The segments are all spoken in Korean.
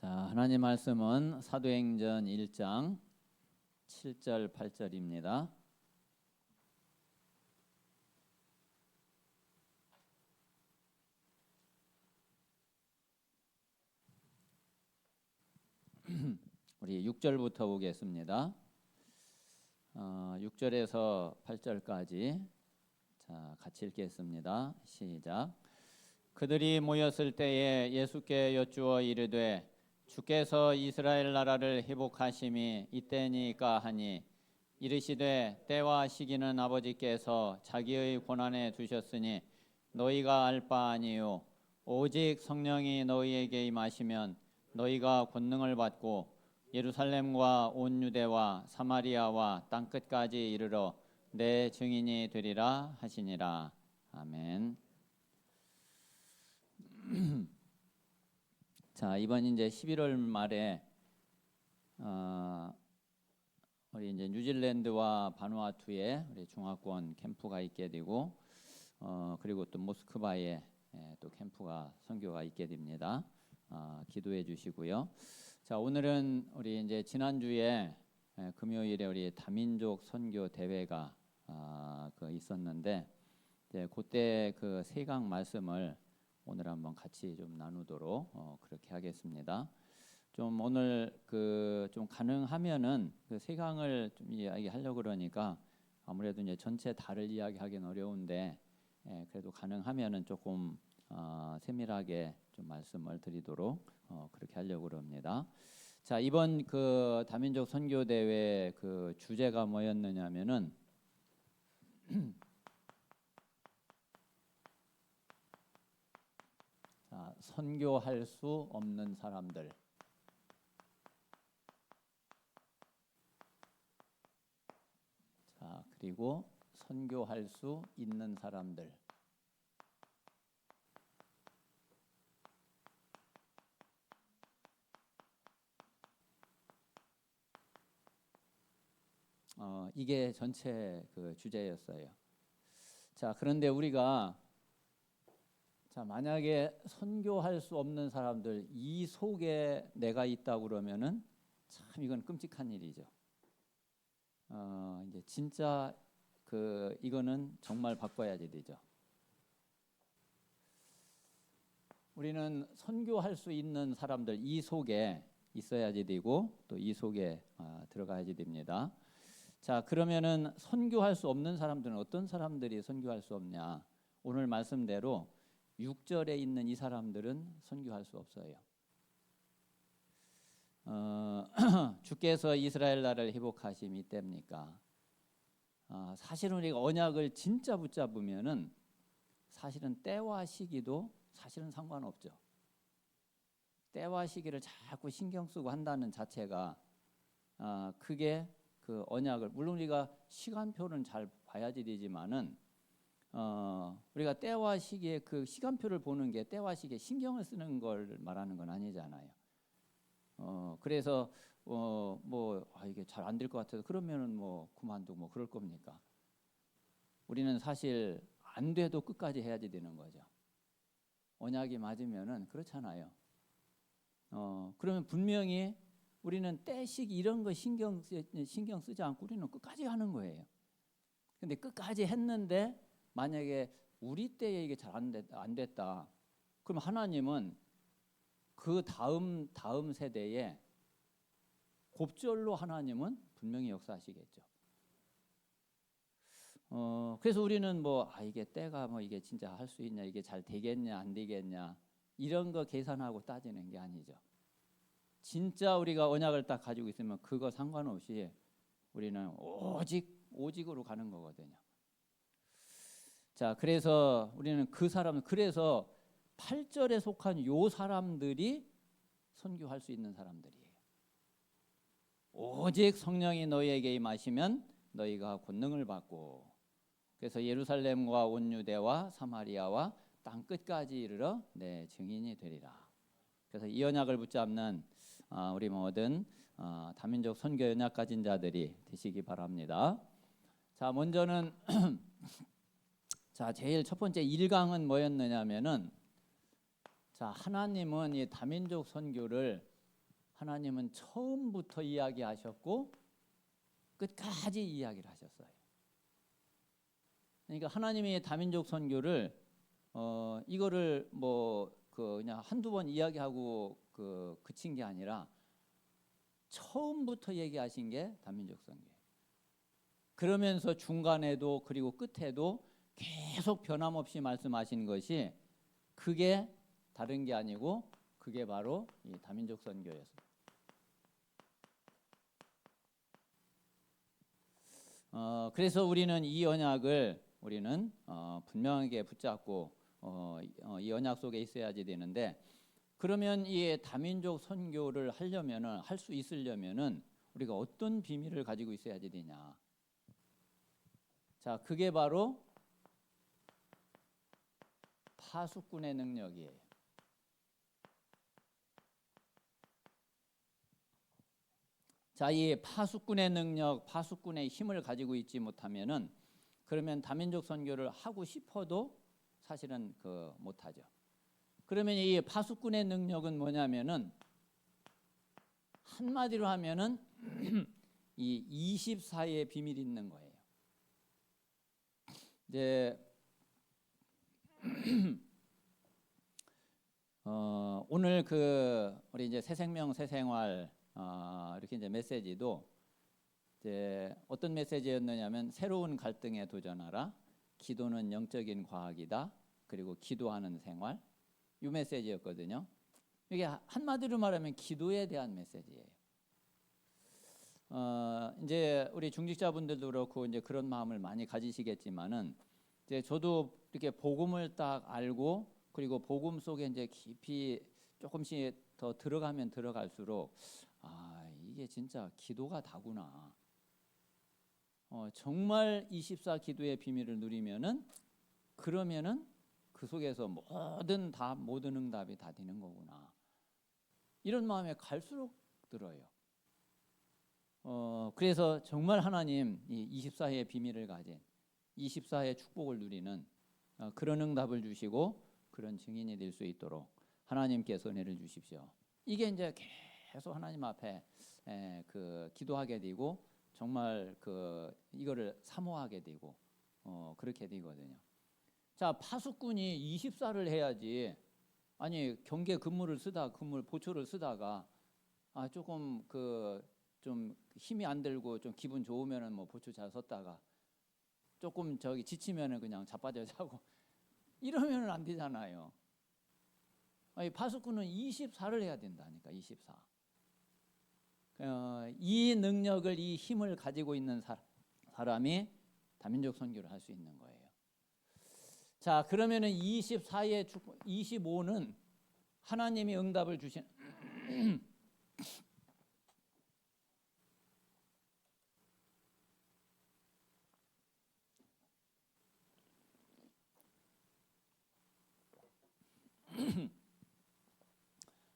자, 하나님 말씀은 사도행전 1장 7절 8절입니다. 우리 6절부터 보겠습니다. 6절에서 8절까지 자, 같이 읽겠습니다. 시작. 그들이 모였을 때에 예수께 여쭈어 이르되 주께서 이스라엘 나라를 회복하심이 이때니까 하니 이르시되 때와 시기는 아버지께서 자기의 권한에 두셨으니 너희가 알 바 아니요 오직 성령이 너희에게 임하시면 너희가 권능을 받고 예루살렘과 온 유대와 사마리아와 땅끝까지 이르러 내 증인이 되리라 하시니라. 아멘. 자, 이번 이제 11월 말에 우리 이제 뉴질랜드와 바누아투에 우리 중화권 캠프가 있게 되고 그리고 또 모스크바에 또 캠프가 선교가 있게 됩니다. 기도해 주시고요. 자, 오늘은 우리 이제 지난주에 금요일에 우리 다민족 선교 대회가 있었는데 이제 그때 그 세강 말씀을 오늘 한번 같이 좀 나누도록 그렇게 하겠습니다. 좀 오늘 좀 가능하면은 그 세강을 좀 이야기하려고 그러니까 아무래도 이제 전체 다를 이야기하기는 어려운데 그래도 가능하면은 조금 세밀하게 좀 말씀을 드리도록 그렇게 하려고 합니다. 자, 이번 그 다민족 선교 대회 그 주제가 뭐였느냐면은 자, 선교할 수 없는 사람들. 자, 그리고 선교할 수 있는 사람들. 이게 전체 그 주제였어요. 자, 그런데 우리가 자, 만약에 선교할 수 없는 사람들 이 속에 내가 있다고 그러면은 참 이건 끔찍한 일이죠. 이제 진짜 이거는 정말 바꿔야지 되죠. 우리는 선교할 수 있는 사람들 이 속에 있어야지 되고 또 이 속에 들어가야지 됩니다. 자, 그러면은 선교할 수 없는 사람들은 어떤 사람들이 선교할 수 없냐? 오늘 말씀대로 6절에 있는 이 사람들은 선교할 수 없어요. 주께서 이스라엘 나라를 회복하심이 이때입니까? 사실은 우리가 언약을 진짜 붙잡으면은 사실은 때와 시기도 사실은 상관없죠. 때와 시기를 자꾸 신경 쓰고 한다는 자체가 그게 그 언약을 물론 우리가 시간표는 잘 봐야지 되지만은 우리가 때와 시기에 그 시간표를 보는 게 때와 시기에 신경을 쓰는 걸 말하는 건 아니잖아요. 그래서 이게 잘 안 될 것 같아서 그러면은 뭐 그만두고 뭐 그럴 겁니까? 우리는 사실 안 돼도 끝까지 해야지 되는 거죠. 언약이 맞으면은 그렇잖아요. 그러면 분명히 우리는 때 시기 이런 거 신경 쓰지 않고 우리는 끝까지 하는 거예요. 근데 끝까지 했는데 만약에 우리 때에 이게 잘 안 됐다. 그럼 하나님은 그 다음 세대에 곱절로 하나님은 분명히 역사하시겠죠. 그래서 우리는 이게 때가 이게 진짜 할 수 있냐, 이게 잘 되겠냐, 안 되겠냐 이런 거 계산하고 따지는 게 아니죠. 진짜 우리가 언약을 딱 가지고 있으면 그거 상관없이 우리는 오직으로 가는 거거든요. 자, 그래서 우리는 그래서 8절에 속한 요 사람들이 선교할 수 있는 사람들이에요. 오직 성령이 너희에게 임하시면 너희가 권능을 받고 그래서 예루살렘과 온 유대와 사마리아와 땅 끝까지 이르러 내 증인이 되리라. 그래서 이 언약을 붙잡는 우리 모든 다민족 선교 언약 가진 자들이 되시기 바랍니다. 자, 먼저는 자, 제일 첫 번째 1강은 뭐였느냐면은 자, 하나님은 이 다민족 선교를 하나님은 처음부터 이야기하셨고 끝까지 이야기를 하셨어요. 그러니까 하나님이 다민족 선교를 이거를 그냥 한두 번 이야기하고 그친 게 아니라 처음부터 얘기하신 게 다민족 선교예요. 그러면서 중간에도 그리고 끝에도 계속 변함없이 말씀하신 것이 그게 다른 게 아니고 그게 바로 이 다민족 선교였어요. 그래서 우리는 이 언약을 분명하게 붙잡고 이 언약 속에 있어야지 되는데, 그러면 이 다민족 선교를 하려면은 할 수 있으려면은 우리가 어떤 비밀을 가지고 있어야지 되냐? 자, 그게 바로 파수꾼의 능력이에요. 자, 이 파수꾼의 능력, 파수꾼의 힘을 가지고 있지 못하면은 그러면 다민족 선교를 하고 싶어도 사실은 못하죠. 그러면 이 파수꾼의 능력은 뭐냐면은 한마디로 하면은 이 24의 비밀이 있는 거예요. 이제 오늘 우리 이제 새생명 새생활 이렇게 이제 메시지도 이제 어떤 메시지였느냐면 새로운 갈등에 도전하라, 기도는 영적인 과학이다, 그리고 기도하는 생활, 이 메시지였거든요. 이게 한마디로 말하면 기도에 대한 메시지예요. 이제 우리 중직자분들도 그렇고 이제 그런 마음을 많이 가지시겠지만은 이제 저도 이렇게 복음을 딱 알고 그리고 복음 속에 이제 깊이 조금씩 더 들어가면 들어갈수록 이게 진짜 기도가 다구나. 정말 24 기도의 비밀을 누리면은 그러면은 그 속에서 모든 응답이 다 되는 거구나. 이런 마음에 갈수록 들어요. 그래서 정말 하나님 이 24의 비밀을 가진 24의 축복을 누리는 그런 응답을 주시고 그런 증인이 될 수 있도록 하나님께서 은혜를 주십시오. 이게 이제 계속 하나님 앞에 기도하게 되고 정말 이거를 사모하게 되고 그렇게 되거든요. 자, 파수꾼이 24를 해야지. 아니 경계 근무를 보초를 쓰다가 조금 좀 힘이 안 들고 좀 기분 좋으면은 보초 잘 섰다가 조금 지치면은 그냥 자빠져 자고 이러면은 안 되잖아요. 파수꾼은 24를 해야 된다니까. 24. 이 능력을, 이 힘을 가지고 있는 사람이 다민족 선교를 할 수 있는 거예요. 자, 그러면은 24의 축복, 25는 하나님이 응답을 주신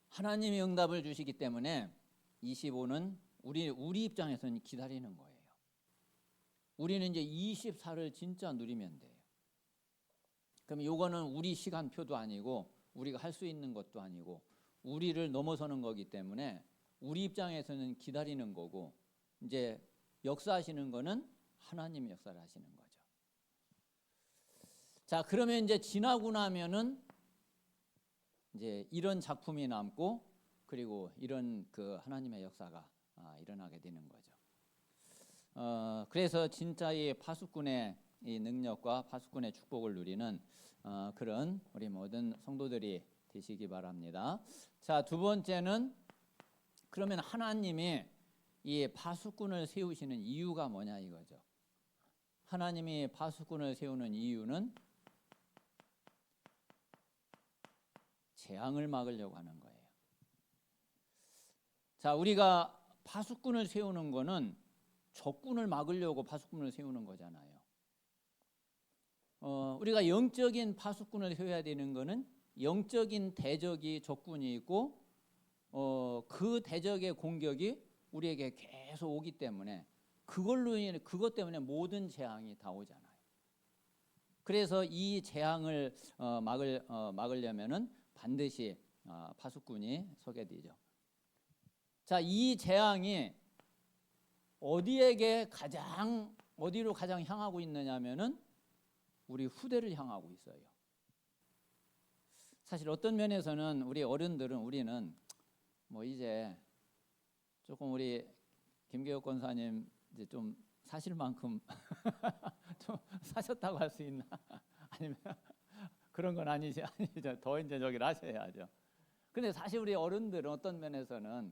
하나님이 응답을 주시기 때문에 25는 우리 입장에서는 기다리는 거예요. 우리는 이제 24를 진짜 누리면 돼요. 그럼 요거는 우리 시간표도 아니고 우리가 할 수 있는 것도 아니고 우리를 넘어서는 거기 때문에 우리 입장에서는 기다리는 거고, 이제 역사하시는 거는 하나님 역사를 하시는 거죠. 자, 그러면 이제 지나고 나면은 이제 이런 작품이 남고 그리고 이런 하나님의 역사가 일어나게 되는 거죠. 그래서 진짜 이 파수꾼의 이 능력과 파수꾼의 축복을 누리는 그런 우리 모든 성도들이 되시기 바랍니다. 자, 두 번째는 그러면 하나님이 이 파수꾼을 세우시는 이유가 뭐냐 이거죠. 하나님이 파수꾼을 세우는 이유는 재앙을 막으려고 하는 거예요. 자, 우리가 파수꾼을 세우는 거는 적군을 막으려고 파수꾼을 세우는 거잖아요. 우리가 영적인 파수꾼을 세워야 되는 거는 영적인 대적이 적군이 있고 그 대적의 공격이 우리에게 계속 오기 때문에 그것 때문에 모든 재앙이 다 오잖아요. 그래서 이 재앙을 막으려면은 반드시 파수꾼이 서게 되죠. 자, 이 재앙이 어디로 가장 향하고 있느냐면은 우리 후대를 향하고 있어요. 사실 어떤 면에서는 우리 어른들은 우리는 뭐 이제 조금 우리 김계옥 권사님 이제 좀 사실 만큼 좀 사셨다고 할 수 있나? 아니면 그런 건 아니죠. 더 이제 저기를 하셔야죠. 근데 사실 우리 어른들은 어떤 면에서는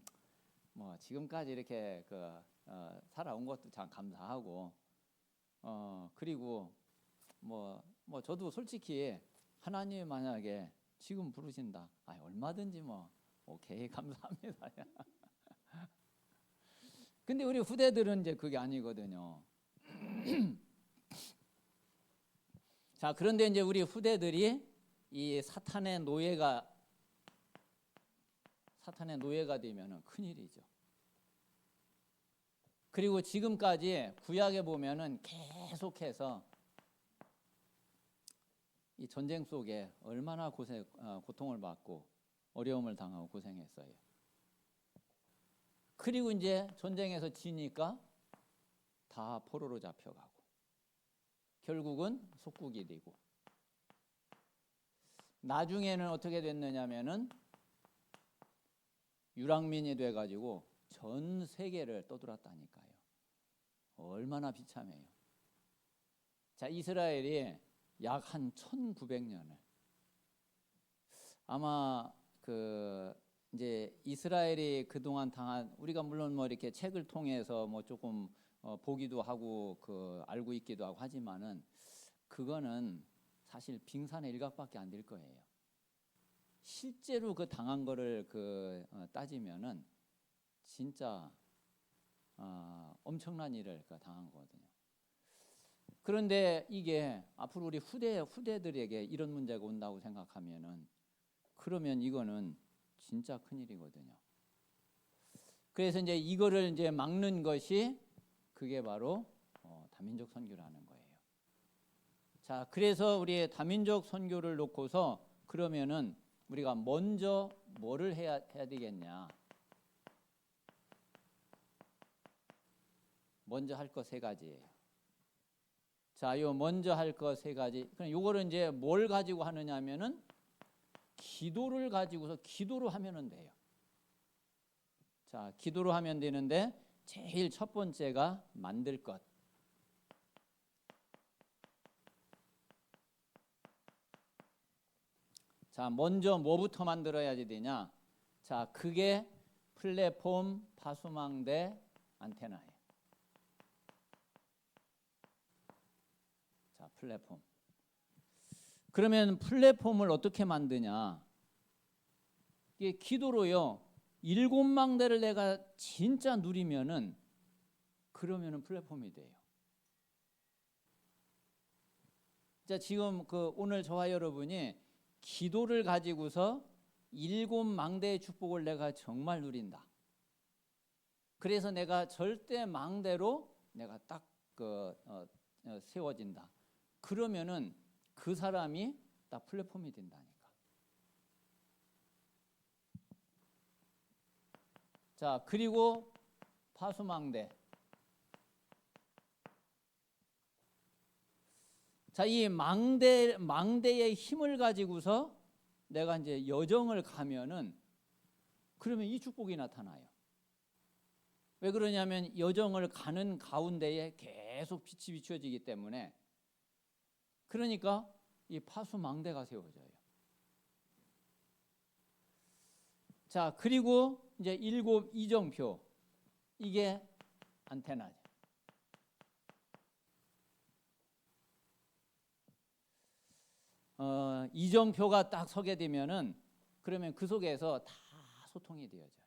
뭐 지금까지 이렇게 살아온 것도 참 감사하고 그리고 뭐 저도 솔직히 하나님이 만약에 지금 부르신다, 얼마든지 뭐 오케이 감사합니다. 근데 우리 후대들은 이제 그게 아니거든요. 자, 그런데 이제 우리 후대들이 이 사탄의 노예가 되면은 큰일이죠. 그리고 지금까지 구약에 보면은 계속해서 이 전쟁 속에 얼마나 고통을 받고 어려움을 당하고 고생했어요. 그리고 이제 전쟁에서 지니까 다 포로로 잡혀가고 결국은 속국이 되고 나중에는 어떻게 됐느냐면은 유랑민이 돼가지고 전 세계를 떠돌았다니까요. 얼마나 비참해요. 자, 이스라엘이 약 한 1900년을 아마 이제 이스라엘이 그동안 당한, 우리가 물론 뭐 이렇게 책을 통해서 뭐 조금 보기도 하고 알고 있기도 하고 하지만은 그거는 사실 빙산의 일각밖에 안 될 거예요. 실제로 당한 거를 따지면은 진짜 엄청난 일을 당한 거거든요. 그런데 이게 앞으로 우리 후대들에게 이런 문제가 온다고 생각하면은 그러면 이거는 진짜 큰일이거든요. 그래서 이제 이거를 이제 막는 것이 그게 바로 다민족 선교라는 거예요. 자, 그래서 우리 다민족 선교를 놓고서 그러면은 우리가 먼저 뭐를 해야 되겠냐? 먼저 할 것 3가지예요. 자, 요 먼저 할 것 3가지. 그럼 요거를 이제 뭘 가지고 하느냐면은 기도를 가지고서 기도로 하면은 돼요. 자, 기도로 하면 되는데 제일 첫 번째가 만들 것. 자, 먼저 뭐부터 만들어야 되냐? 자, 그게 플랫폼, 파수망대, 안테나예요. 자, 플랫폼. 그러면 플랫폼을 어떻게 만드냐? 이게 기도로요. 7망대를 내가 진짜 누리면은 그러면은 플랫폼이 돼요. 자, 지금 오늘 저와 여러분이 기도를 가지고서 7망대의 축복을 내가 정말 누린다. 그래서 내가 절대 망대로 내가 딱 세워진다. 그러면은 그 사람이 딱 플랫폼이 된다니까. 자, 그리고 파수망대. 자, 이 망대의 힘을 가지고서 내가 이제 여정을 가면은 그러면 이 축복이 나타나요. 왜 그러냐면 여정을 가는 가운데에 계속 빛이 비춰지기 때문에. 그러니까 이 파수망대가 세워져요. 자, 그리고 이제 7 이정표. 이게 안테나죠. 이정표가 딱 서게 되면은 그러면 그 속에서 다 소통이 되어져요.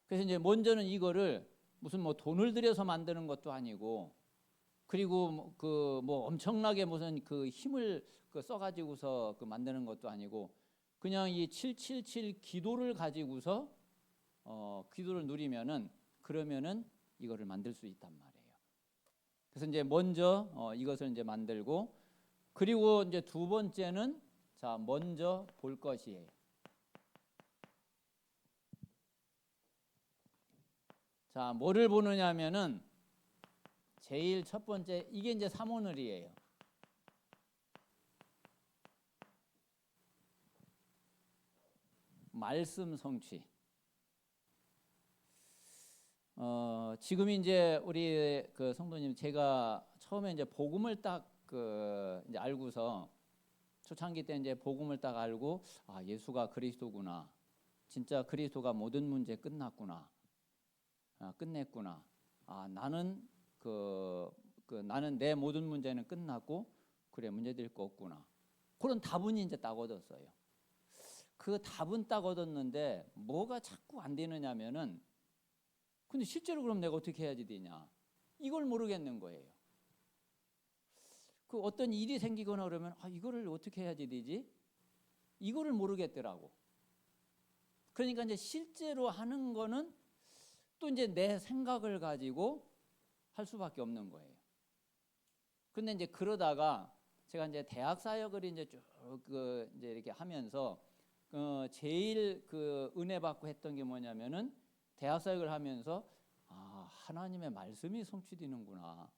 그래서 이제 먼저는 이거를 무슨 뭐 돈을 들여서 만드는 것도 아니고, 그리고 뭐 엄청나게 무슨 힘을 써가지고서 만드는 것도 아니고, 그냥 이 777 기도를 가지고서 기도를 누리면은 그러면은 이거를 만들 수 있단 말이에요. 그래서 이제 먼저 이것을 이제 만들고, 그리고 이제 2번째는 자, 먼저 볼 것이에요. 자, 뭐를 보느냐면은 제일 첫 번째 이게 이제 삼오늘이에요. 말씀 성취. 지금 이제 우리 그 성도님 제가 처음에 이제 복음을 딱 이제 알고서 초창기 때 이제 복음을 딱 알고 아, 예수가 그리스도구나. 진짜 그리스도가 모든 문제 끝났구나. 끝냈구나. 아, 나는 나는 내 모든 문제는 끝났고 그래 문제될 거 없구나. 그런 답은 이제 딱 얻었어요. 그 답은 딱 얻었는데 뭐가 자꾸 안 되느냐면은 근데 실제로 그럼 내가 어떻게 해야지 되냐? 이걸 모르겠는 거예요. 그 어떤 일이 생기거나 그러면 아, 이거를 어떻게 해야지 되지? 이거를 모르겠더라고. 그러니까 이제 실제로 하는 거는 또 이제 내 생각을 가지고 할 수밖에 없는 거예요. 근데 이제 그러다가 제가 이제 대학 사역을 이제 쭉 이제 이렇게 하면서 제일 은혜 받고 했던 게 뭐냐면은 대학 사역을 하면서 아, 하나님의 말씀이 성취되는구나.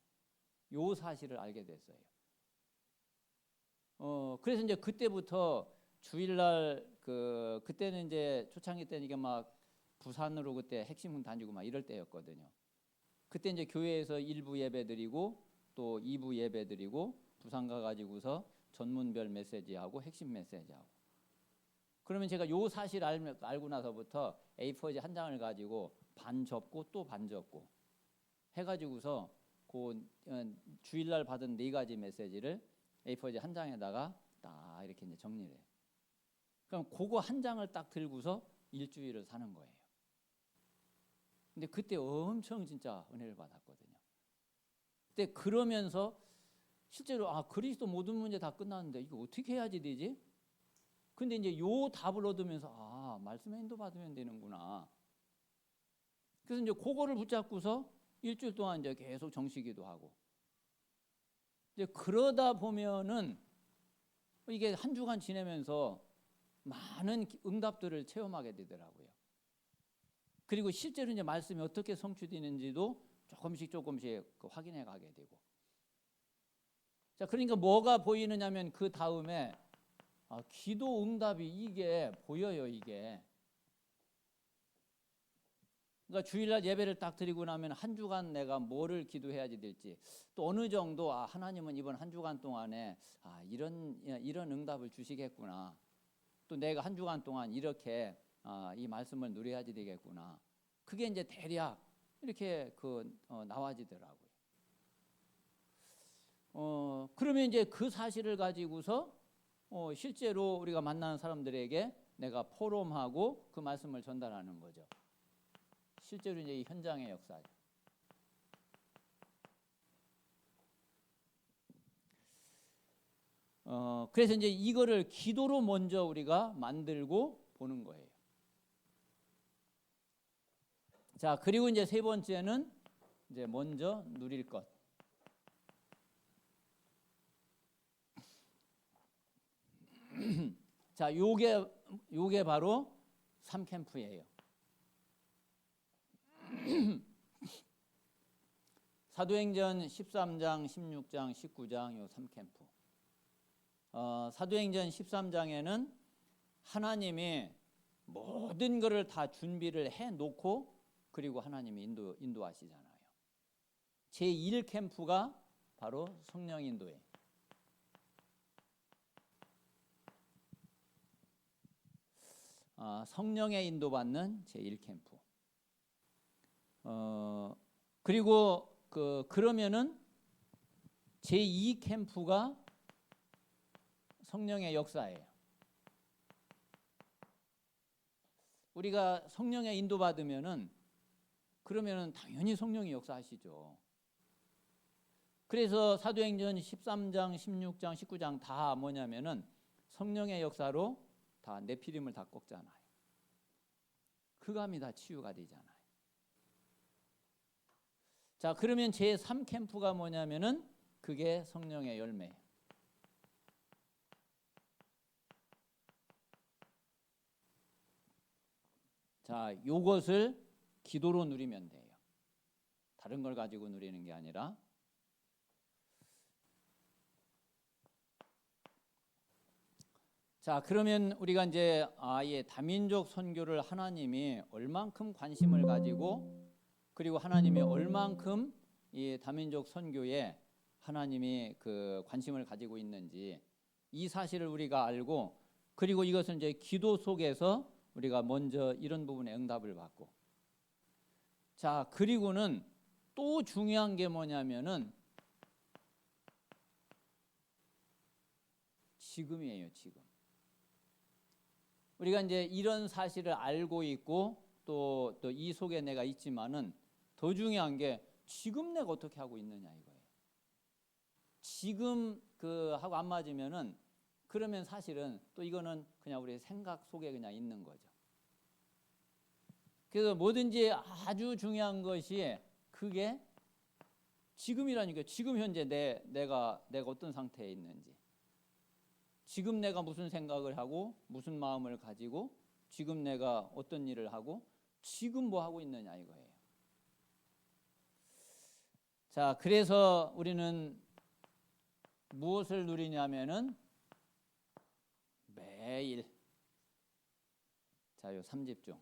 요 사실을 알게 됐어요. 그래서 이제 그때부터 주일날 그때는 이제 초창기 때는 이게 막 부산으로 그때 핵심은 다니고 막 이럴 때였거든요. 그때 이제 교회에서 1부 예배 드리고 또 2부 예배 드리고 부산 가가지고서 전문별 메시지하고 핵심 메시지하고 그러면 제가 요 사실 알고 나서부터 A4지 한 장을 가지고 반 접고 또 반 접고 해가지고서 주일날 받은 4가지 메시지를 A4지 한 장에다가 딱 이렇게 이제 정리를 해요. 그럼 그거 한 장을 딱 들고서 일주일을 사는 거예요. 근데 그때 엄청 진짜 은혜를 받았거든요. 그때 그러면서 실제로 아, 그리스도 모든 문제 다 끝났는데 이거 어떻게 해야지 되지? 근데 이제 요 답을 얻으면서 아, 말씀에 인도받으면 되는구나. 그래서 이제 그거를 붙잡고서 일주일 동안 이제 계속 정시기도 하고 이제 그러다 보면은 이게 한 주간 지내면서 많은 응답들을 체험하게 되더라고요. 그리고 실제로 이제 말씀이 어떻게 성취되는지도 조금씩 확인해 가게 되고. 자, 그러니까 뭐가 보이느냐면 그 다음에 기도 응답이 이게 보여요, 이게. 그러니까 주일날 예배를 딱 드리고 나면 한 주간 내가 뭐를 기도해야지 될지 또 어느 정도 하나님은 이번 한 주간 동안에 이런 응답을 주시겠구나. 또 내가 한 주간 동안 이렇게 이 말씀을 누려야지 되겠구나. 그게 이제 대략 이렇게 나와지더라고요. 그러면 이제 그 사실을 가지고서 실제로 우리가 만나는 사람들에게 내가 포럼하고 그 말씀을 전달하는 거죠. 실제로 이제 이 현장의 역사죠. 그래서 이제 이거를 기도로 먼저 우리가 만들고 보는 거예요. 자, 그리고 이제 세 번째는 이제 먼저 누릴 것. 자, 요게 바로 3캠프예요. 사도행전 13장, 16장, 19장 요 3캠프. 사도행전 13장에는 하나님이 모든 것을 다 준비를 해놓고 그리고 하나님이 인도하시잖아요. 제1캠프가 바로 성령 인도예요. 성령의 인도받는 제1캠프. 그리고 그러면은 제2캠프가 성령의 역사예요. 우리가 성령의 인도받으면은 그러면은 당연히 성령이 역사하시죠. 그래서 사도행전 13장, 16장, 19장 다 뭐냐면은 성령의 역사로 다 네피림을 다 꺾잖아요. 흑암이 다 치유가 되잖아요. 자, 그러면 제3캠프가 뭐냐면은 그게 성령의 열매예요. 자, 요것을 기도로 누리면 돼요. 다른 걸 가지고 누리는 게 아니라. 자, 그러면 우리가 이제 아예 다민족 선교를 하나님이 얼만큼 관심을 가지고, 그리고 하나님이 얼만큼 이 다민족 선교에 하나님이 그 관심을 가지고 있는지 이 사실을 우리가 알고, 그리고 이것은 이제 기도 속에서 우리가 먼저 이런 부분에 응답을 받고, 자, 그리고는 또 중요한 게 뭐냐면은 지금이에요, 지금. 우리가 이제 이런 사실을 알고 있고 또 이 속에 내가 있지만은 더 중요한 게 지금 내가 어떻게 하고 있느냐 이거예요. 지금 그 하고 안 맞으면은 그러면 사실은 또 이거는 그냥 우리 생각 속에 그냥 있는 거죠. 그래서 뭐든지 아주 중요한 것이 그게 지금이라니까. 지금 현재 내가 어떤 상태에 있는지, 지금 내가 무슨 생각을 하고 무슨 마음을 가지고 지금 내가 어떤 일을 하고 지금 뭐 하고 있느냐 이거예요. 자, 그래서 우리는 무엇을 누리냐면은 매일, 자, 요 3집중.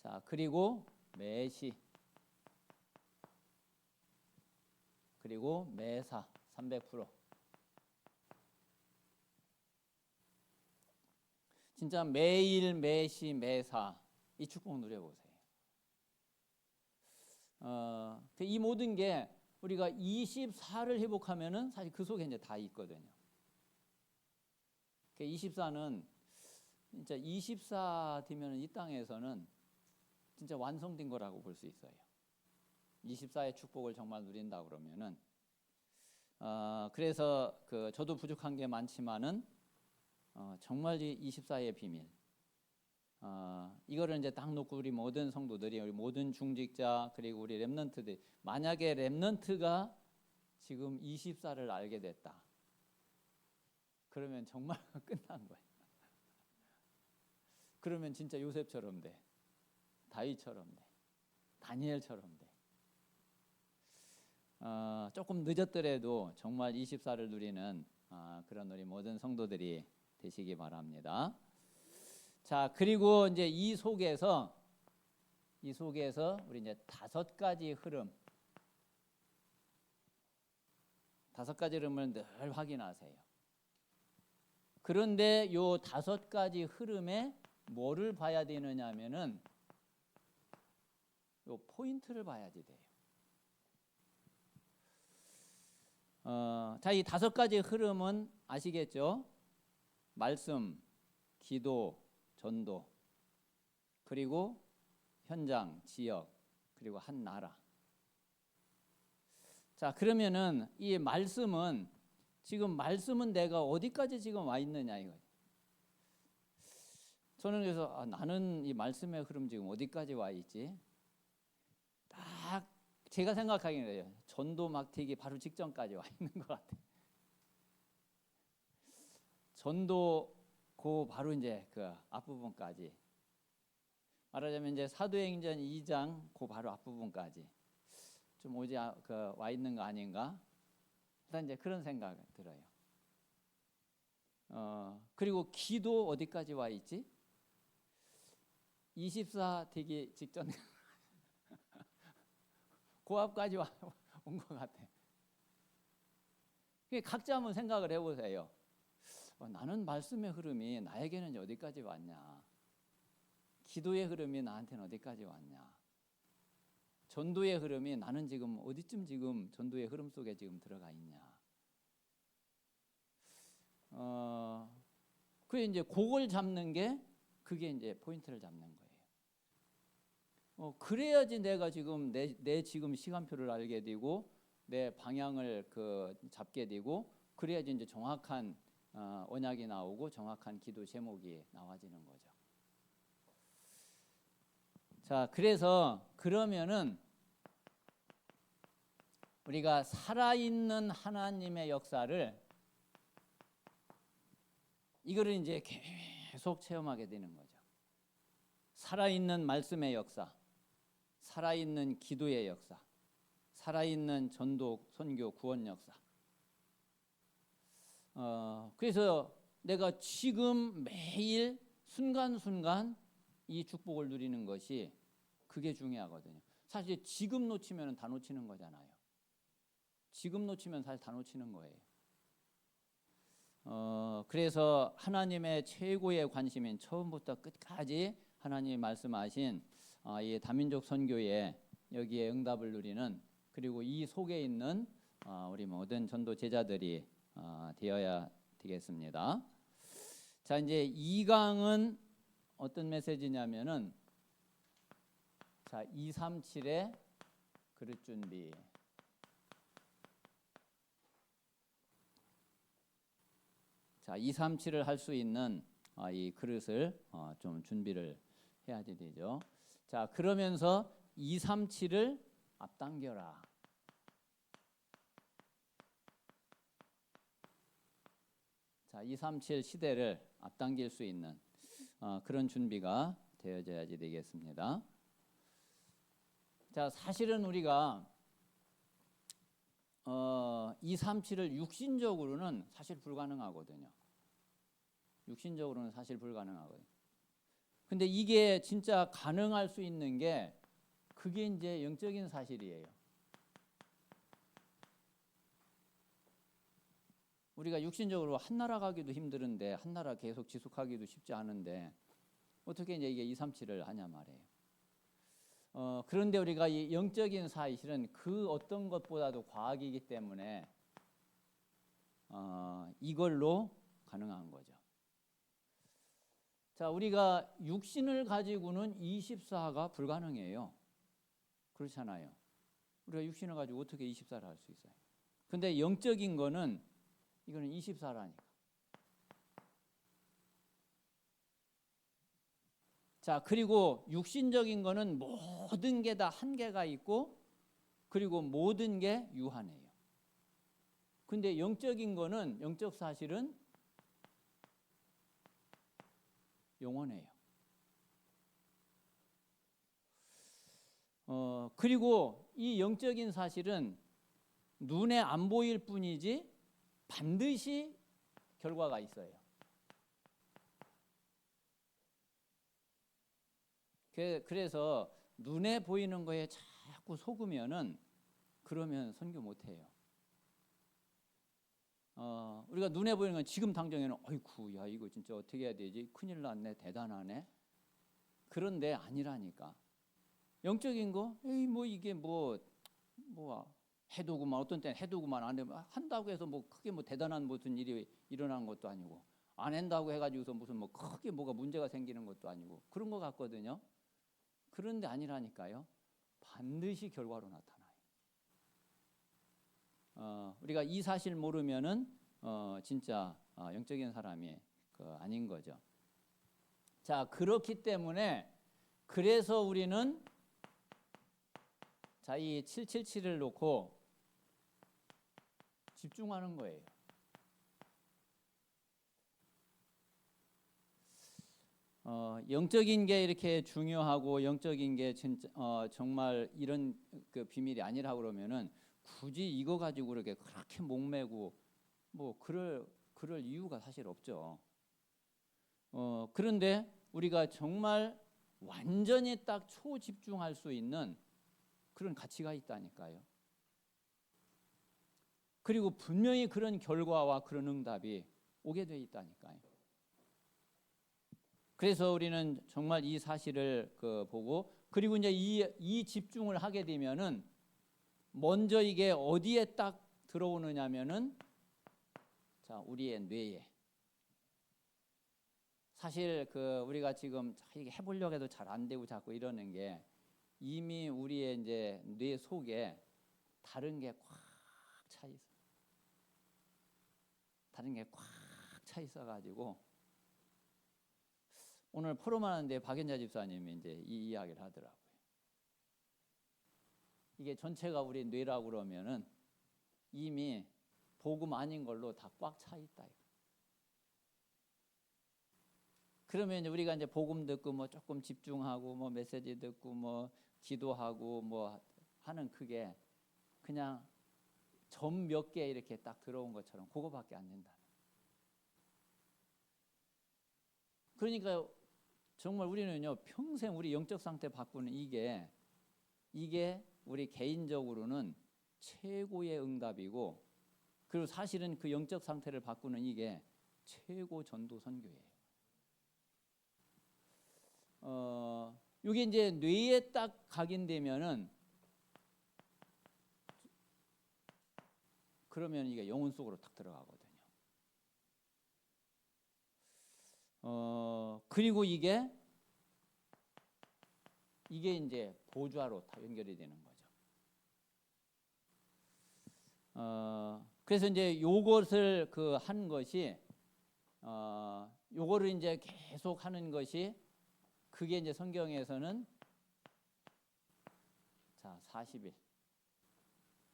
자, 그리고 매시, 그리고 매사 300%. 진짜 매일, 매시, 매사 이 축복 누려보세요. 이 모든 게 우리가 24를 회복하면은 사실 그 속에 이제 다 있거든요. 24는 진짜 24 되면 이 땅에서는 진짜 완성된 거라고 볼 수 있어요. 24의 축복을 정말 누린다 그러면은 그래서 저도 부족한 게 많지만은 정말 이 24의 비밀, 이거를 이제 딱 놓고 우리 모든 성도들이, 우리 모든 중직자, 그리고 우리 렘넌트들, 만약에 렘넌트가 지금 24를 알게 됐다, 그러면 정말 끝난 거예요. 그러면 진짜 요셉처럼 돼, 다윗처럼 돼, 다니엘처럼 돼. 조금 늦었더라도 정말 24를 누리는 그런 우리 모든 성도들이 되시기 바랍니다. 자, 그리고 이제 이 속에서 우리 이제 5가지 흐름, 5가지 흐름을 늘 확인하세요. 그런데 요 5가지 흐름에 뭐를 봐야 되느냐면은 요 포인트를 봐야지 돼요. 자, 이 5가지 흐름은 아시겠죠? 말씀, 기도, 전도, 그리고 현장, 지역, 그리고 한 나라. 자, 그러면은 이 말씀은 내가 어디까지 지금 와 있느냐 이거예요. 저는 그래서 나는 이 말씀의 흐름 지금 어디까지 와 있지? 딱 제가 생각하기는 그래요. 전도 막 되기 바로 직전까지 와 있는 것 같아요. 전도 바로 이제 그 앞부분까지, 말하자면 이제 사도행전 2장 바로 앞부분까지 좀 와 있는 거 아닌가? 일단 이제 그런 생각 들어요. 그리고 기도 어디까지 와 있지? 24 되기 직전 그 앞까지 온 것 같아. 각자 한번 생각을 해보세요. 나는 말씀의 흐름이 나에게는 어디까지 왔냐? 기도의 흐름이 나한테는 어디까지 왔냐? 전도의 흐름이 나는 지금 어디쯤 지금 전도의 흐름 속에 지금 들어가 있냐? 그게 이제 그걸 잡는 게 그게 이제 포인트를 잡는 거예요. 그래야지 내가 지금 내 지금 시간표를 알게 되고 내 방향을 잡게 되고, 그래야지 이제 정확한 언약이 나오고 정확한 기도 제목이 나와지는 거죠. 자, 그러면은 우리가 살아있는 하나님의 역사를 이거를 이제 계속 체험하게 되는 거죠. 살아있는 말씀의 역사, 살아있는 기도의 역사, 살아있는 전도, 선교, 구원 역사. 그래서 내가 지금 매일 순간순간 이 축복을 누리는 것이 그게 중요하거든요. 사실 지금 놓치면 다 놓치는 거잖아요. 지금 놓치면 사실 다 놓치는 거예요. 그래서 하나님의 최고의 관심인 처음부터 끝까지 하나님이 말씀하신 이 다민족 선교에 여기에 응답을 누리는, 그리고 이 속에 있는 우리 모든 전도 제자들이 되어야 되겠습니다. 자, 이제 2강은 어떤 메시지냐면은, 자, 237의 그릇 준비. 자, 237을 할 수 있는 이 그릇을 좀 준비를 해야 되죠. 자, 그러면서 237을 앞당겨라. 자, 237 시대를 앞당길 수 있는 그런 준비가 되어져야지 되겠습니다. 자, 사실은 우리가 237을 육신적으로는 사실 불가능하거든요. 육신적으로는 사실 불가능하거든요. 근데 이게 진짜 가능할 수 있는 게, 그게 이제 영적인 사실이에요. 우리가 육신적으로 한 나라 가기도 힘들은데, 한 나라 계속 지속하기도 쉽지 않은데 어떻게 이제 이게 237을 하냐 말이에요. 그런데 우리가 이 영적인 사실은 그 어떤 것보다도 과학이기 때문에 이걸로 가능한 거죠. 자, 우리가 육신을 가지고는 24가 불가능해요. 그렇잖아요. 우리가 육신을 가지고 어떻게 24를 할 수 있어요? 근데 영적인 거는 이거는 24라니까. 자, 그리고 육신적인 거는 모든 게 다 한계가 있고, 그리고 모든 게 유한해요. 근데 영적인 거는, 영적 사실은 영원해요. 그리고 이 영적인 사실은 눈에 안 보일 뿐이지 반드시 결과가 있어요. 그래서 눈에 보이는 거에 자꾸 속으면은, 그러면 선교 못 해요. 우리가 눈에 보이는 건 지금 당장에는 어이쿠, 야, 이거 진짜 어떻게 해야 되지? 큰일 났네, 대단하네. 그런데 아니라니까. 영적인 거, 에이, 뭐 이게 뭐 해도구만, 어떤 때는 해도구만, 안 되면 한다고 해서 뭐 크게 뭐 대단한 무슨 일이 일어난 것도 아니고, 안 한다고 해가지고서 무슨 뭐 크게 뭐가 문제가 생기는 것도 아니고, 그런 것 같거든요. 그런데 아니라니까요. 반드시 결과로 나타나요. 우리가 이 사실 모르면은 진짜 영적인 사람이 아닌 거죠. 자, 그렇기 때문에 그래서 우리는, 자, 이 777을 놓고 집중하는 거예요. 영적인 게 이렇게 중요하고, 영적인 게 진짜 정말 이런 그 비밀이 아니라고 그러면은 굳이 이거 가지고 그렇게 목매고 뭐 그럴 이유가 사실 없죠. 그런데 우리가 정말 완전히 딱 초집중할 수 있는 그런 가치가 있다니까요. 그리고 분명히 그런 결과와 그런 응답이 오게 돼 있다니까요. 그래서 우리는 정말 이 사실을 보고, 그리고 이제 이 집중을 하게 되면은 먼저 이게 어디에 딱 들어오느냐면은, 자, 우리의 뇌에. 사실 우리가 지금 이게 해보려고 해도 잘 안 되고 자꾸 이러는 게, 이미 우리의 이제 뇌 속에 다른 게 꽉 차 있어. 다른 게 꽉 차 있어가지고, 오늘 포럼을 하는데 박연자 집사님이 이제 이 이야기를 하더라고요. 이게 전체가 우리 뇌라고 그러면은 이미 복음 아닌 걸로 다 꽉 차 있다. 그러면 이제 우리가 이제 복음 듣고 뭐 조금 집중하고 뭐 메시지 듣고 뭐 기도하고 뭐 하는 그게 그냥 점 몇 개 이렇게 딱 들어온 것처럼 그거밖에 안 된다. 그러니까 정말 우리는요 평생 우리 영적 상태 바꾸는 이게 우리 개인적으로는 최고의 응답이고, 그리고 사실은 그 영적 상태를 바꾸는 이게 최고 전도 선교예요. 이게 이제 뇌에 딱 각인되면은 그러면 이게 영혼 속으로 딱 들어가거든요. 그리고 이게 이제 보좌로 다 연결이 되는 거죠. 그래서 이제 요것을 한 것이 요거를 이제 계속 하는 것이 그게 이제 성경에서는 자 40일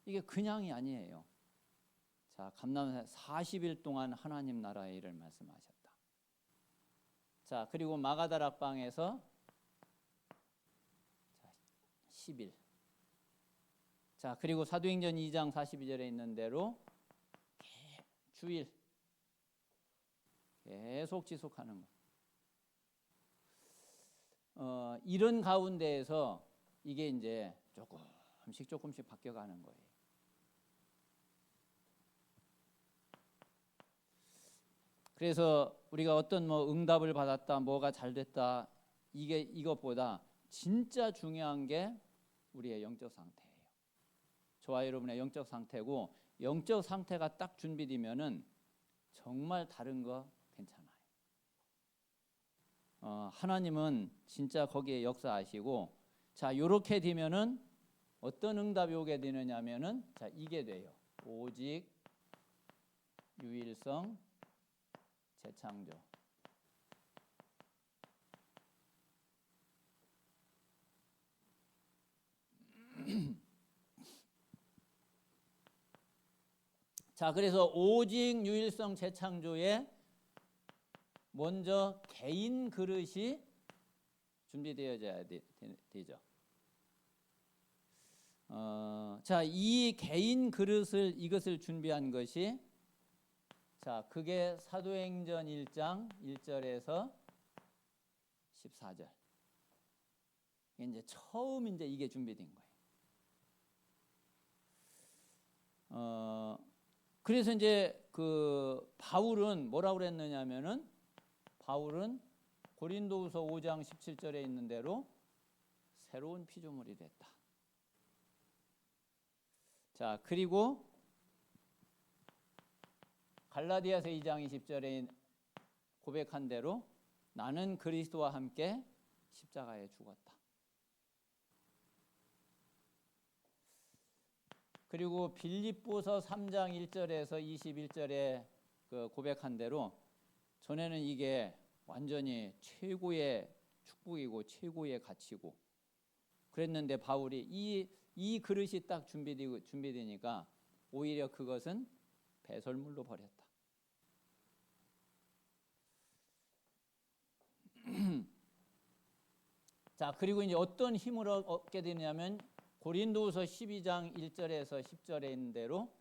이게 그냥이 아니에요. 자 감람산 40일 동안 하나님 나라의 일을 말씀하셨다. 자 그리고 마가다락방에서 10일. 자 그리고 사도행전 2장 42절에 있는 대로 주일 계속 지속하는 거. 이런 가운데에서 이게 이제 조금씩 바뀌어가는 거예요. 그래서 우리가 어떤 뭐 응답을 받았다, 뭐가 잘 됐다, 이것보다 진짜 중요한 게 우리의 영적 상태예요. 저와 여러분의 영적 상태고, 영적 상태가 딱 준비되면은 정말 다른 거 괜찮아요. 하나님은 진짜 거기에 역사하시고, 자 요렇게 되면은 어떤 응답이 오게 되느냐면은 자 이게 돼요. 오직 유일성 재창조. 자 그래서 오직 유일성 재창조에 먼저 개인 그릇이 준비되어져야 되죠. 자, 이 개인 이것을 준비한 것이 자, 그게 사도행전 1장 1절에서 14절. 이제 처음 이게 준비된 거예요. 그래서 이제 바울은 뭐라고 그랬느냐면은 바울은 고린도후서 5장 17절에 있는 대로 새로운 피조물이 됐다. 자, 그리고 갈라디아서 2장 20절에 고백한 대로 나는 그리스도와 함께 십자가에 죽었다. 그리고 빌립보서 3장 1절에서 21절에 고백한 대로 전에는 이게 완전히 최고의 축복이고 최고의 가치고 그랬는데 바울이 이 그릇이 딱 준비되니까 오히려 그것은 배설물로 버렸다. 자 그리고 이제 어떤 힘을 얻게 되냐면 고린도후서 12장 1절에서 10절에 있는 대로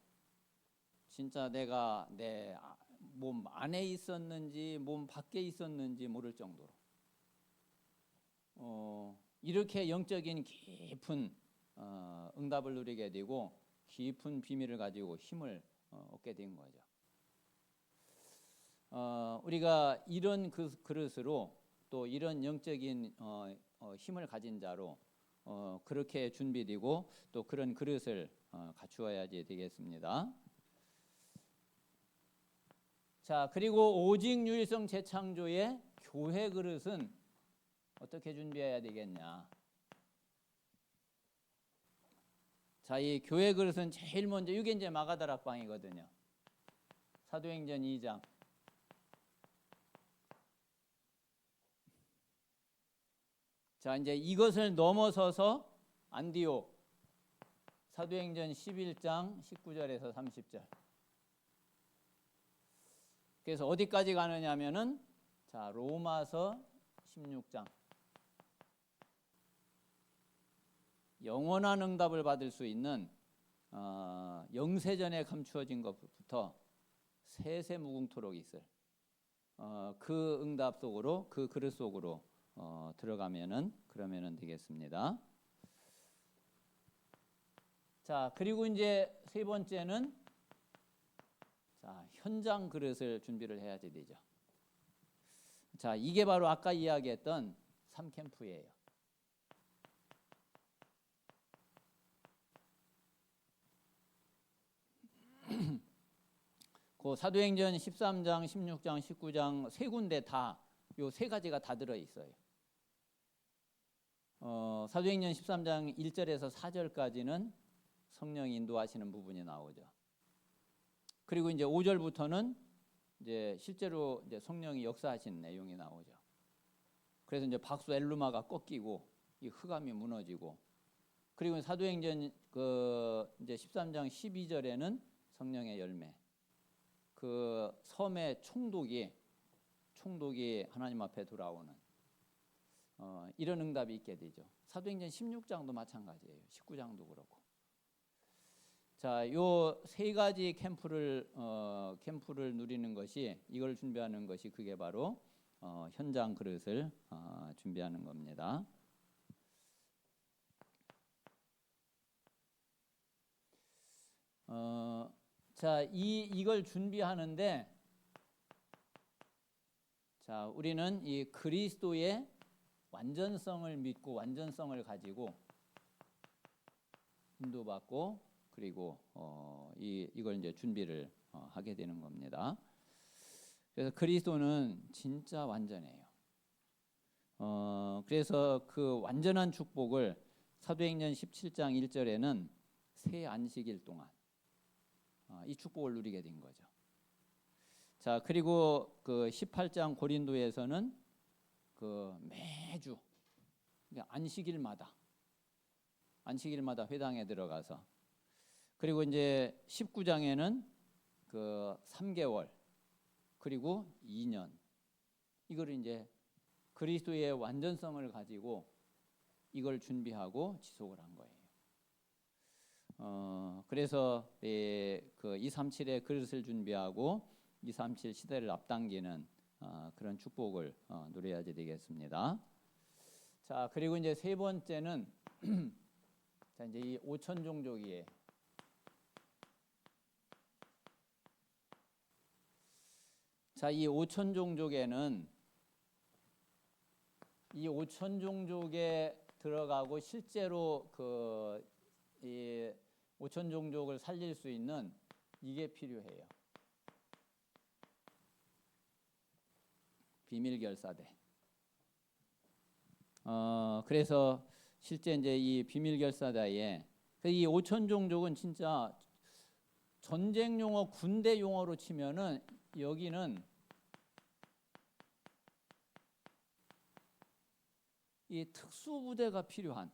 진짜 내가 내 몸 안에 있었는지 몸 밖에 있었는지 모를 정도로 이렇게 영적인 깊은 응답을 누리게 되고 깊은 비밀을 가지고 힘을 얻게 된 거죠. 우리가 이런 그릇으로 또 이런 영적인 힘을 가진 자로 그렇게 준비되고 또 그런 그릇을 갖추어야지 되겠습니다. 자 그리고 오직 유일성 재창조의 교회 그릇은 어떻게 준비해야 되겠냐. 자, 이 교회 그릇은 제일 먼저 이게 이제 마가다락방이거든요. 사도행전 2장. 자, 이제 이것을 넘어서서 안디옥 사도행전 11장 19절에서 30절. 그래서 어디까지 가느냐면은 자, 로마서 16장. 영원한 응답을 받을 수 있는 영세전에 감추어진 것부터 세세무궁토록 있을 그 응답 속으로, 그 그릇 속으로 들어가면은 그러면은 되겠습니다. 자, 그리고 이제 세 번째는 자, 현장 그릇을 준비를 해야지 되죠. 자, 이게 바로 아까 이야기했던 3캠프예요. 그 사도행전 13장, 16장, 19장 세 군데 다 요 세 가지가 다 들어 있어요. 사도행전 13장 1절에서 4절까지는 성령이 인도하시는 부분이 나오죠. 그리고 이제 5절부터는 이제 실제로 이제 성령이 역사하시는 내용이 나오죠. 그래서 이제 박수 엘루마가 꺾이고 이 흑암이 무너지고, 그리고 사도행전 이제 13장 12절에는 성령의 열매, 그 섬의 총독이 하나님 앞에 돌아오는 이런 응답이 있게 되죠. 사도행전 16장도 마찬가지예요. 19장도 그렇고. 자, 요 세 가지 캠프를 누리는 것이, 이걸 준비하는 것이 그게 바로 현장 그릇을 준비하는 겁니다. 자, 이걸 준비하는데, 자, 우리는 이 그리스도의 완전성을 믿고 완전성을 가지고 인도받고, 그리고 이걸 이제 준비를 하게 되는 겁니다. 그래서 그리스도는 진짜 완전해요. 그래서 그 완전한 축복을 사도행전 17장 1절에는 새 안식일 동안 이 축복을 누리게 된 거죠. 자, 그리고 그 18장 고린도에서는 그 매주 안식일마다 회당에 들어가서, 그리고 이제 19장에는 그 3개월 그리고 2년, 이걸 이제 그리스도의 완전성을 가지고 이걸 준비하고 지속을 한 거예요. 그래서 그 237의 그릇을 준비하고 237 시대를 앞당기는 그런 축복을 누려야지 되겠습니다. 자, 그리고 이제 세 번째는 자, 이제 이 5천 종족이에요. 자, 이 5천 종족에는 이 5천 종족에 들어가고 실제로 이 5천 종족을 살릴 수 있는 이게 필요해요. 비밀결사대. 그래서 실제 이제 이 비밀결사대에 이 5천 종족은 진짜 전쟁 용어, 군대 용어로 치면은 여기는 이 특수부대가 필요한,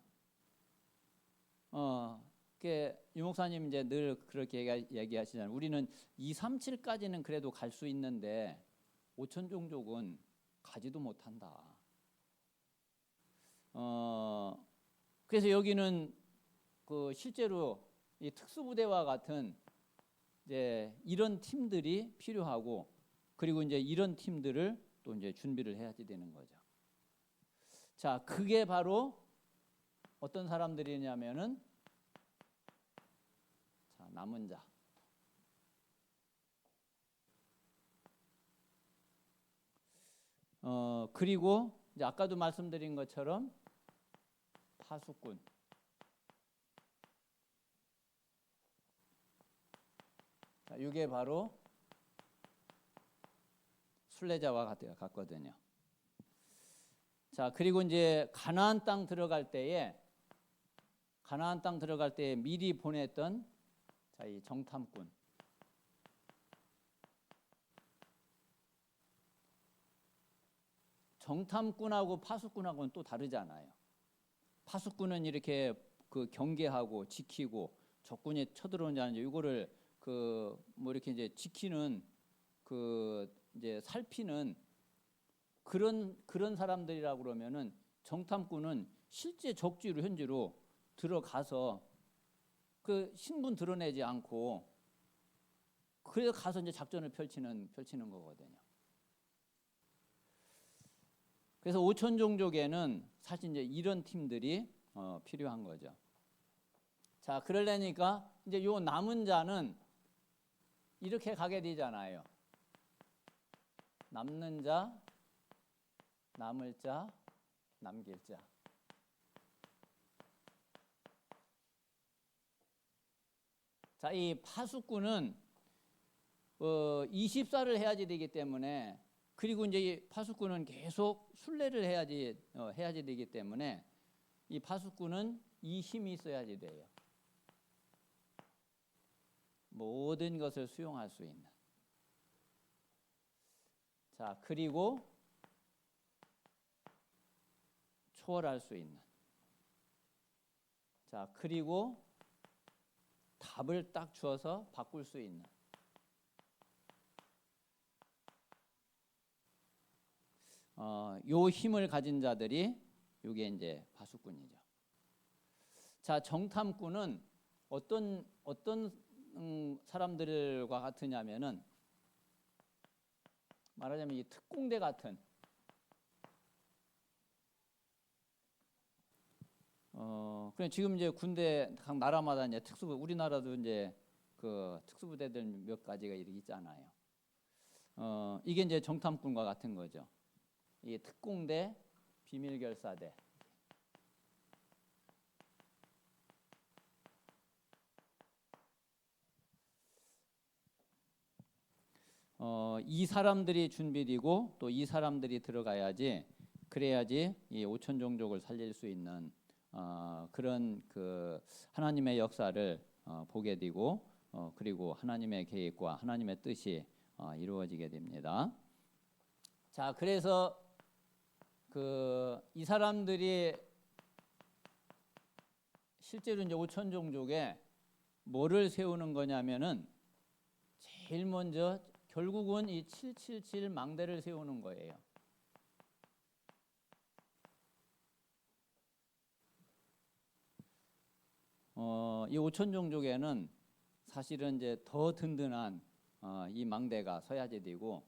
유 목사님 이제 늘 그렇게 얘기하시잖아요. 우리는 237까지는 그래도 갈 수 있는데 5천 종족은 가지도 못한다. 그래서 여기는 그 실제로 이 특수부대와 같은 이제 이런 팀들이 필요하고, 그리고 이제 이런 팀들을 또 이제 준비를 해야지 되는 거죠. 자, 그게 바로 어떤 사람들이냐면은, 자, 남은 자. 그리고 이제 아까도 말씀드린 것처럼 파수꾼. 자, 이게 바로 순례자와 같거든요. 자, 그리고 이제 가나안 땅 들어갈 때에 미리 보냈던 자, 이 정탐꾼. 정탐꾼하고 파수꾼하고는 또 다르잖아요. 파수꾼은 이렇게 그 경계하고 지키고 적군이 쳐들어오는지 아닌지 이거를 뭐 이렇게 이제 지키는 이제 살피는 그런 사람들이라고 그러면은, 정탐꾼은 실제 적지로 현지로 들어가서 그 신분 드러내지 않고 그래서 가서 이제 작전을 펼치는 거거든요. 그래서 오천 종족에는 사실 이제 이런 팀들이 필요한 거죠. 자, 그러려니까 이제 요 남은 자는 이렇게 가게 되잖아요. 남는 자, 남을 자, 남길 자. 자, 이 파수꾼은 24를 해야지 되기 때문에, 그리고 이제 이 파수꾼은 계속 순례를 해야지 되기 때문에 이 파수꾼은 이 힘이 있어야지 돼요. 모든 것을 수용할 수 있는. 자, 그리고 초월할 수 있는. 자, 그리고 답을 딱 주어서 바꿀 수 있는. 요 힘을 가진 자들이 요게 이제 파수꾼이죠. 자, 정탐꾼은 어떤 사람들과 같으냐면은 말하자면 이 특공대 같은 그냥 지금 이제 군대 각 나라마다 이제 특수부, 우리나라도 이제 그 특수부대들 몇 가지가 이렇게 있잖아요. 이게 이제 정탐꾼과 같은 거죠. 이 특공대, 비밀결사대. 이 사람들이 준비되고 또 이 사람들이 들어가야지, 그래야지 이 오천 종족을 살릴 수 있는 그런 그 하나님의 역사를 보게 되고 그리고 하나님의 계획과 하나님의 뜻이 이루어지게 됩니다. 자, 그래서 이 사람들이 실제로 이제 오천 종족에 뭐를 세우는 거냐면은 제일 먼저 결국은 이 777 망대를 세우는 거예요. 이 오천 종족에는 사실은 이제 더 든든한 이 망대가 서야지 되고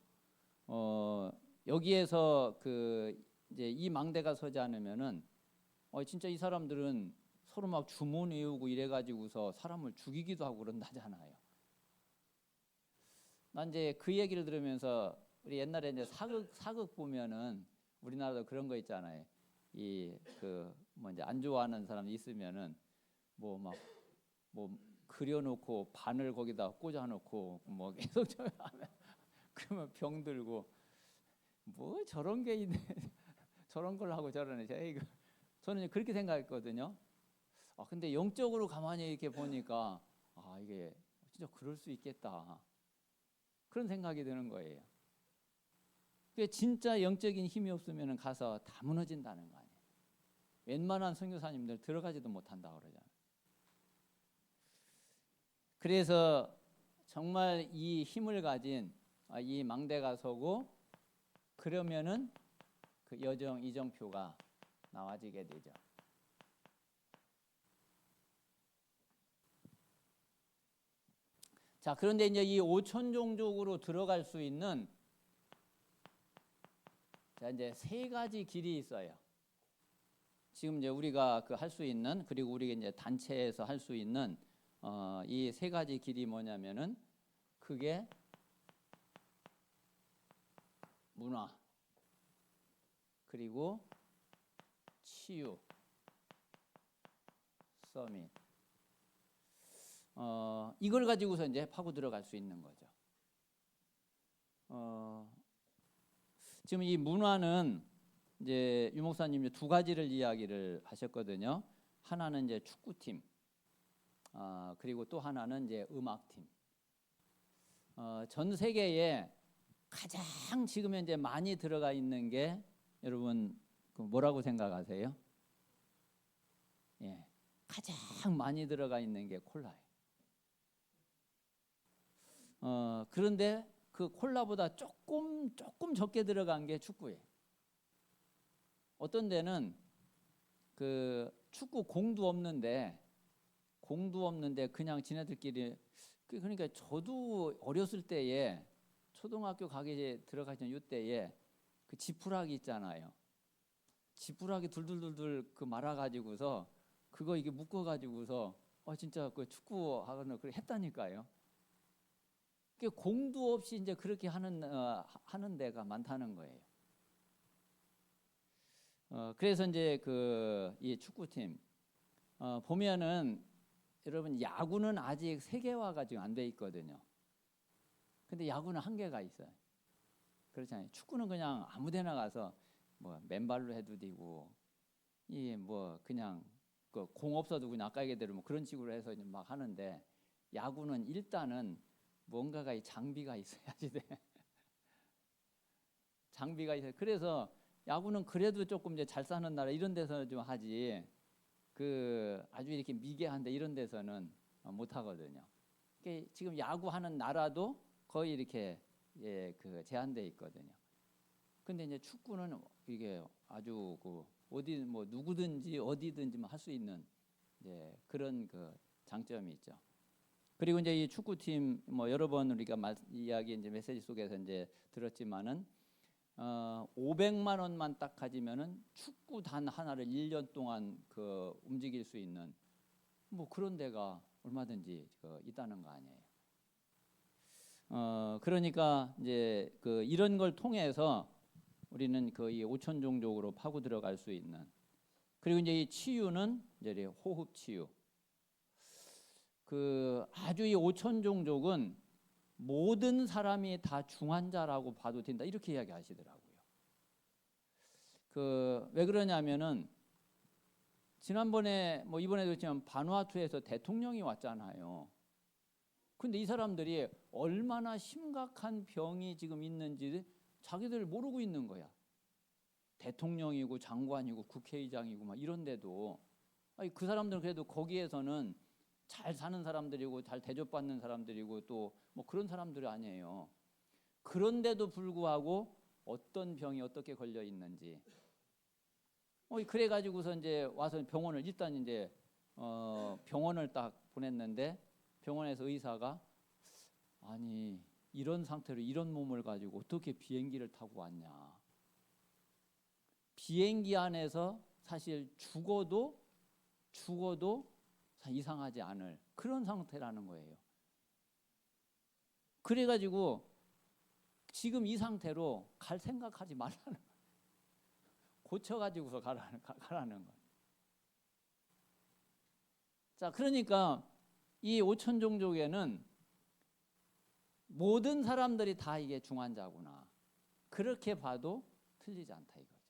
여기에서 이제 이 망대가 서지 않으면은 진짜 이 사람들은 서로 막 주문 외우고 이래가지고서 사람을 죽이기도 하고 그런다잖아요. 난 이제 그 얘기를 들으면서 우리 옛날에 이제 사극 보면은 우리나라도 그런 거 있잖아요. 뭐 이제 안 좋아하는 사람 있으면은 뭐 그려놓고 바늘 거기다 꽂아놓고 뭐 계속 하면 그러면 병 들고 뭐 저런 게 있네. 저런 걸 하고 저러네. 저는 그렇게 생각했거든요. 근데 영적으로 가만히 이렇게 보니까 이게 진짜 그럴 수 있겠다. 그런 생각이 드는 거예요. 진짜 영적인 힘이 없으면 가서 다 무너진다는 거 아니에요. 웬만한 선교사님들 들어가지도 못한다 그러잖아요. 그래서 정말 이 힘을 가진 이 망대가 서고 그러면은 그 이정표가 나와지게 되죠. 자, 그런데 이제 이 오천 종족으로 들어갈 수 있는 이제 세 가지 길이 있어요. 지금 이제 우리가 할 수 있는, 그리고 우리가 이제 단체에서 할 수 있는 이 세 가지 길이 뭐냐면은 그게 문화, 그리고 치유, 서밋. 이걸 가지고서 이제 파고 들어갈 수 있는 거죠. 지금 이 문화는 이제 유 목사님이 두 가지를 이야기를 하셨거든요. 하나는 이제 축구팀, 그리고 또 하나는 이제 음악팀. 전 세계에 가장 지금 현재 많이 들어가 있는 게 여러분 뭐라고 생각하세요? 예, 가장 많이 들어가 있는 게 콜라예요. 그런데 그 콜라보다 조금 적게 들어간 게 축구예요. 어떤 데는 그 축구 공도 없는데 그냥 지네들끼리 그러니까 저도 어렸을 때에 초등학교 가기 들어가기 전 이때에 그 지푸라기 있잖아요. 지푸라기 둘둘둘둘 그 말아가지고서 그거 이게 묶어가지고서 진짜 그 축구 하거나 그렇게 했다니까요. 그 공도 없이 이제 그렇게 하는 데가 많다는 거예요. 그래서 이제 그 이 축구팀 보면은 여러분 야구는 아직 세계화가 지금 안 돼 있거든요. 근데 야구는 한계가 있어요. 그렇잖아요. 축구는 그냥 아무데나 가서 뭐 맨발로 해도 되고 이 뭐 그냥 그 공 없어도 그냥 아까 얘기대로 뭐 그런 식으로 해서 막 하는데 야구는 일단은 뭔가가 이 장비가 있어야지 돼. 장비가 있어요. 그래서 야구는 그래도 조금 이제 잘 사는 나라 이런 데서 좀 하지 그 아주 이렇게 미개한데 이런 데서는 못 하거든요. 그러니까 지금 야구하는 나라도 거의 이렇게 그 제한돼 있거든요. 근데 이제 축구는 이게 아주 그 어디 뭐 누구든지 어디든지 할 수 있는 그런 그 장점이 있죠. 그리고 이제 이 축구팀 뭐 여러 번 우리가 이야기 이제 메시지 속에서 이제 들었지만은 500만 원만 딱 가지면은 축구 단 하나를 1년 동안 그 움직일 수 있는 뭐 그런 데가 얼마든지 있다는 거 아니에요. 그러니까 이제 그 이런 걸 통해서 우리는 거의 5천 종족으로 파고 들어갈 수 있는 그리고 이제 이 치유는 이제 호흡 치유. 그 아주 이 5천 종족은 모든 사람이 다 중환자라고 봐도 된다 이렇게 이야기하시더라고요. 그 왜 그러냐면은 지난번에 뭐 이번에도 지금 바누아투에서 대통령이 왔잖아요. 근데 이 사람들이 얼마나 심각한 병이 지금 있는지 자기들 모르고 있는 거야. 대통령이고 장관이고 국회의장이고 막 이런데도 그 사람들은 그래도 거기에서는 잘 사는 사람들이고 잘 대접받는 사람들이고 또 뭐 그런 사람들이 아니에요. 그런데도 불구하고 어떤 병이 어떻게 걸려 있는지 그래가지고서 이제 와서 병원을 일단 이제 병원을 딱 보냈는데 병원에서 의사가 아니 이런 상태로 이런 몸을 가지고 어떻게 비행기를 타고 왔냐. 비행기 안에서 사실 죽어도 이상하지 않을 그런 상태라는 거예요. 그래가지고 지금 이 상태로 갈 생각하지 말라는 고쳐가지고서 가라는 거예요. 자, 그러니까 이 5천 종족에는 모든 사람들이 다 이게 중환자구나. 그렇게 봐도 틀리지 않다 이거죠.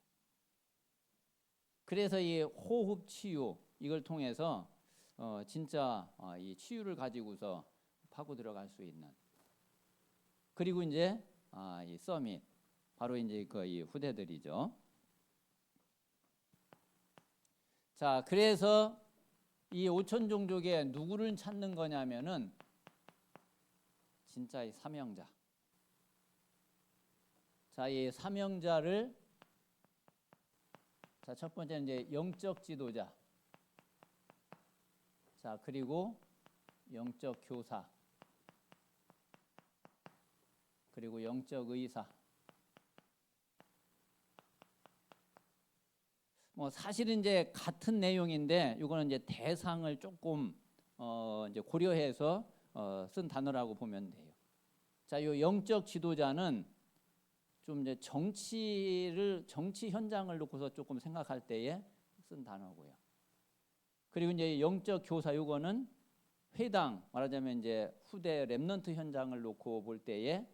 그래서 이 호흡 치유 이걸 통해서 진짜 이 치유를 가지고서 파고 들어갈 수 있는. 그리고 이제 이 서밋 바로 이제 이 후대들이죠. 자, 그래서 이 5천 종족에 누구를 찾는 거냐면은 진짜 이 사명자. 자, 이 사명자를 자, 첫 번째는 이제 영적 지도자. 자, 그리고 영적 교사. 그리고 영적 의사. 뭐 사실은 이제 같은 내용인데 이거는 이제 대상을 조금 이제 고려해서 쓴 단어라고 보면 돼요. 자, 이 영적 지도자는 좀 이제 정치 현장을 놓고서 조금 생각할 때에 쓴 단어고요. 그리고 이제 영적 교사 요거는 회당 말하자면 이제 후대 렘넌트 현장을 놓고 볼 때에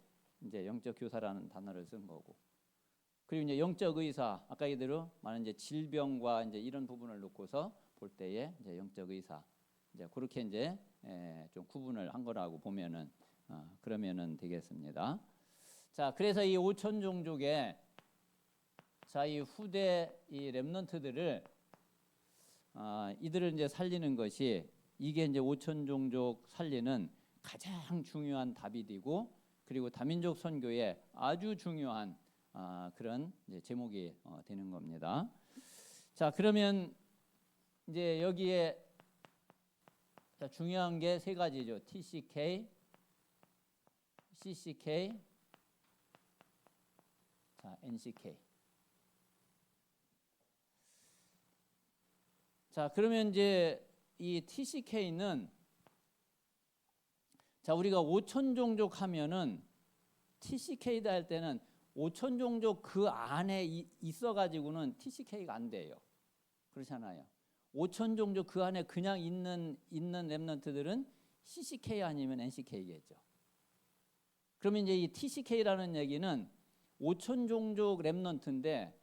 이제 영적 교사라는 단어를 쓴 거고. 그리고 이제 영적 의사 아까 얘기대로 많은 이제 질병과 이제 이런 부분을 놓고서 볼 때에 이제 영적 의사 이제 그렇게 이제 좀 구분을 한 거라고 보면은 그러면은 되겠습니다. 자, 그래서 이 5천 종족의 자, 이 후대 이 렘넌트들을 이들을 이제 살리는 것이 이게 이제 5천 종족 살리는 가장 중요한 답이 되고 그리고 다민족 선교의 아주 중요한 그런 이제 제목이 되는 겁니다. 자, 그러면 이제 여기에 자, 중요한 게 세 가지죠. TCK, CCK, 자, NCK. 자, 그러면 이제 이 TCK는 자, 우리가 5천 종족 하면은 TCK다 할 때는 5천 종족 그 안에 있어 가지고는 TCK가 안 돼요. 그렇잖아요. 5천 종족 그 안에 그냥 있는 랩런트들은 CCK 아니면 NCK겠죠. 그러면 이제 이 TCK라는 얘기는 5천 종족 랩런트인데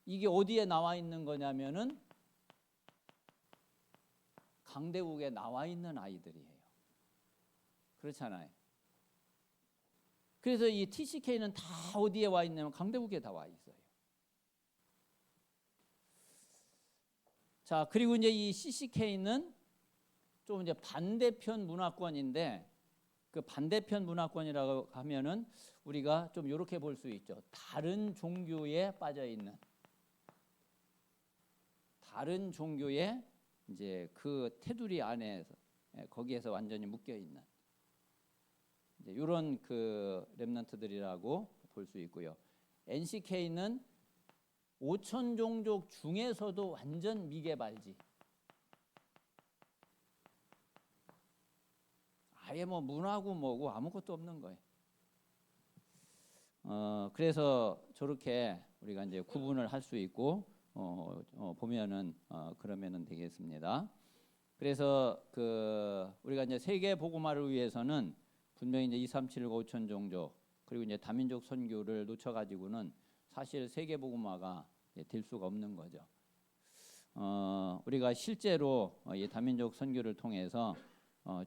이게 어디에 나와 있는 거냐면은 강대국에 나와 있는 아이들이에요. 그렇잖아요. 그래서 이 TCK는 다 어디에 와 있냐면 강대국에 다 와 있어요. 자, 그리고 이제 이 CCK는 좀 이제 반대편 문화권인데 그 반대편 문화권이라고 하면은 우리가 좀 이렇게 볼 수 있죠. 다른 종교에 빠져 있는 다른 종교의 이제 그 테두리 안에서 거기에서 완전히 묶여 있는 이제 이런 그 렘넌트들이라고 볼 수 있고요. NCK는 5천 종족 중에서도 완전 미개발지. 아예 뭐 문화고 뭐고 아무것도 없는 거예요. 그래서 저렇게 우리가 이제 구분을 할 수 있고 보면은 그러면은 되겠습니다. 그래서 그 우리가 이제 세계 복음화를 위해서는 분명히 이제 2375 5천 종족 그리고 이제 다민족 선교를 놓쳐 가지고는 사실 세계 복음화가 될 수가 없는 거죠. 우리가 실제로 이 다민족 선교를 통해서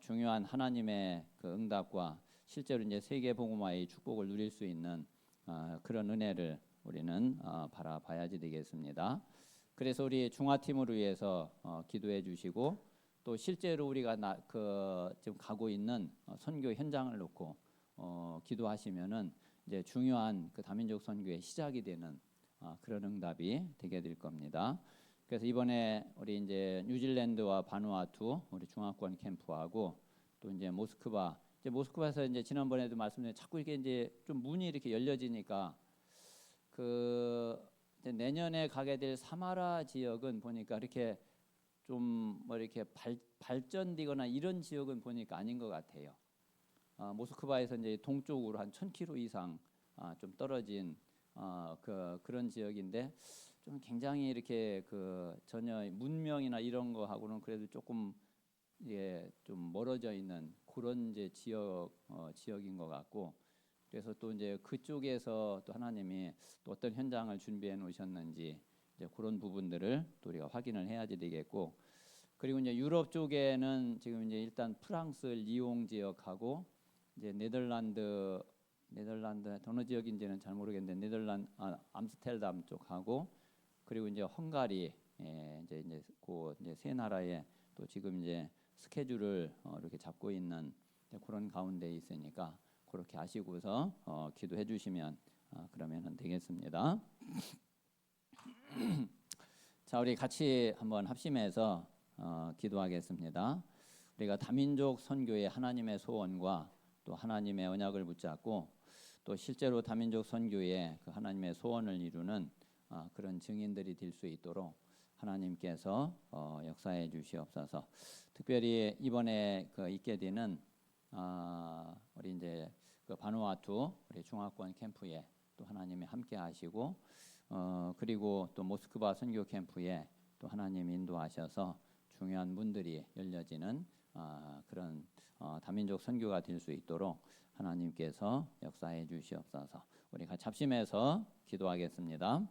중요한 하나님의 그 응답과 실제로 이제 세계 복음화의 축복을 누릴 수 있는 그런 은혜를 우리는 바라봐야지 되겠습니다. 그래서 우리 중화팀을 위해서 기도해 주시고 또 실제로 우리가 지금 가고 있는 선교 현장을 놓고 기도하시면은 이제 중요한 그 다민족 선교의 시작이 되는 그런 응답이 되게 될 겁니다. 그래서 이번에 우리 이제 뉴질랜드와 바누아투 우리 중화권 캠프하고 또 이제 모스크바에서 이제 지난번에도 말씀드린 자꾸 이게 이제 좀 문이 이렇게 열려지니까 그 이제 내년에 가게 될 사마라 지역은 보니까 이렇게 좀 뭐 이렇게 발전되거나 이런 지역은 보니까 아닌 것 같아요. 모스크바에서 이제 동쪽으로 한 1,000km 이상 좀 떨어진 그런 지역인데 좀 굉장히 이렇게 그 전혀 문명이나 이런 거하고는 그래도 조금 좀 멀어져 있는 그런 이제 지역인 것 같고 그래서 또 이제 그쪽에서 또 하나님이 또 어떤 현장을 준비해 놓으셨는지 이제 그런 부분들을 또 우리가 확인을 해야지 되겠고 그리고 이제 유럽 쪽에는 지금 이제 일단 프랑스 리옹 지역하고 이제 네덜란드 어느 지역인지는 잘 모르겠는데 암스테르담 쪽하고 그리고 이제 헝가리 이제 세 나라에 또 지금 이제 스케줄을 이렇게 잡고 있는 그런 가운데 있으니까 그렇게 아시고서 기도해 주시면 그러면은 되겠습니다. 자, 우리 같이 한번 합심해서 기도하겠습니다. 우리가 다민족 선교의 하나님의 소원과 또 하나님의 언약을 붙잡고 또 실제로 다민족 선교의 그 하나님의 소원을 이루는 그런 증인들이 될 수 있도록 하나님께서 역사해 주시옵소서. 특별히 이번에 그 있게 되는 우리 이제 그 바누아투 우리 중화권 캠프에 또 하나님이 함께 하시고 그리고 또 모스크바 선교 캠프에 또 하나님이 인도하셔서 중요한 문들이 열려지는 그런 다민족 선교가 될 수 있도록 하나님께서 역사해 주시옵소서. 우리 같이 합심해서 기도하겠습니다.